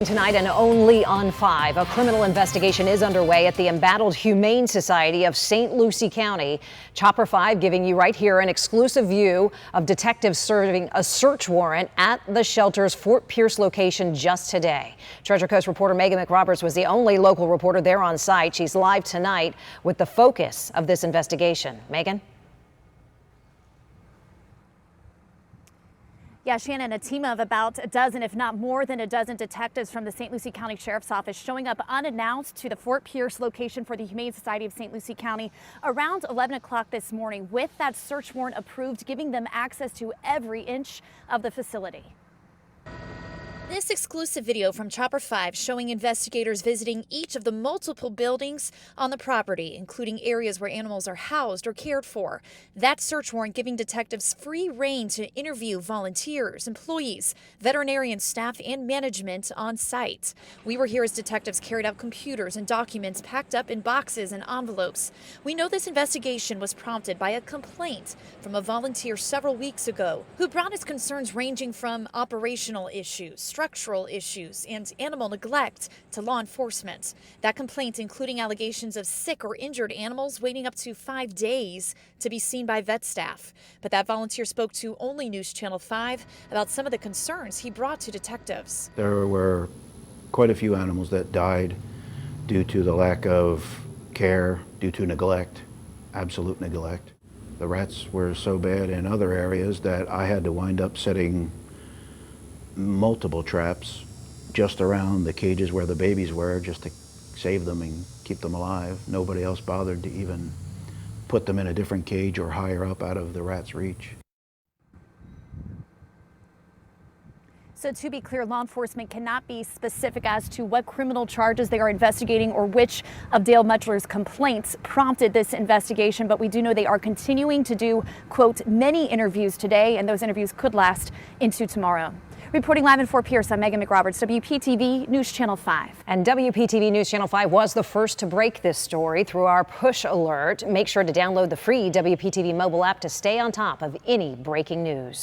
Tonight and only on 5, a criminal investigation is underway at the embattled Humane Society of St. Lucie County. Chopper 5 giving you right here an exclusive view of detectives serving a search warrant at the shelter's Fort Pierce location just today. Treasure Coast reporter Megan McRoberts was the only local reporter there on site. She's live tonight with the focus of this investigation. Megan? Yeah, Shannon, a team of about a dozen, if not more than a dozen detectives from the St. Lucie County Sheriff's Office showing up unannounced to the Fort Pierce location for the Humane Society of St. Lucie County around 11 o'clock this morning with that search warrant approved, giving them access to every inch of the facility. This exclusive video from Chopper 5 showing investigators visiting each of the multiple buildings on the property, including areas where animals are housed or cared for. That search warrant giving detectives free rein to interview volunteers, employees, veterinarian staff, and management on site. We were here as detectives carried out computers and documents packed up in boxes and envelopes. We know this investigation was prompted by a complaint from a volunteer several weeks ago who brought his concerns ranging from operational issues, structural issues, and animal neglect to law enforcement. That complaint including allegations of sick or injured animals waiting up to 5 days to be seen by vet staff. But that volunteer spoke to only News Channel 5 about some of the concerns he brought to detectives. There were quite a few animals that died due to the lack of care, due to neglect, absolute neglect. The rats were so bad in other areas that I had to wind up setting multiple traps just around the cages where the babies were, just to save them and keep them alive. Nobody else bothered to even put them in a different cage or higher up out of the rat's reach. So to be clear, law enforcement cannot be specific as to what criminal charges they are investigating or which of Dale Mutchler's complaints prompted this investigation, but we do know they are continuing to do, quote, many interviews today, and those interviews could last into tomorrow. Reporting live in Fort Pierce, I'm Megan McRoberts, WPTV News Channel 5. And WPTV News Channel 5 was the first to break this story through our push alert. Make sure to download the free WPTV mobile app to stay on top of any breaking news.